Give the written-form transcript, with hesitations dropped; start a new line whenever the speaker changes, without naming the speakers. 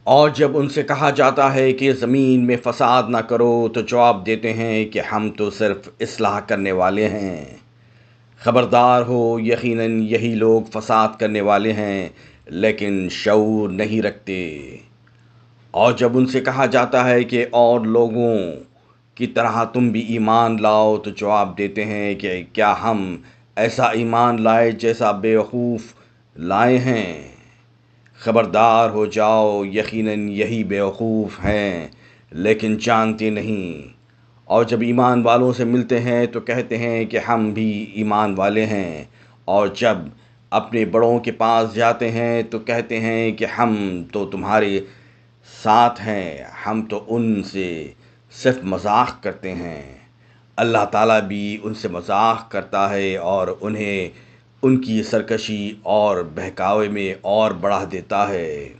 और जब उनसे कहा जाता है कि ज़मीन में फ़साद ना करो तो जवाब देते हैं कि हम तो सिर्फ़ इस्लाह करने वाले हैं। ख़बरदार हो, यकीनन यही लोग फ़साद करने वाले हैं लेकिन शऊर नहीं रखते। और जब उनसे कहा जाता है कि और लोगों की तरह तुम भी ईमान लाओ तो जवाब देते हैं कि क्या हम ऐसा ईमान लाए जैसा बेवकूफ़ लाए हैं। खबरदार हो जाओ, यकीनन यही बेवकूफ़ हैं लेकिन जानते नहीं। और जब ईमान वालों से मिलते हैं तो कहते हैं कि हम भी ईमान वाले हैं, और जब अपने बड़ों के पास जाते हैं तो कहते हैं कि हम तो तुम्हारे साथ हैं, हम तो उनसे सिर्फ मजाक करते हैं। अल्लाह ताला भी उनसे मजाक करता है और उन्हें उनकी सरकशी और बहकावे में और बढ़ा देता है।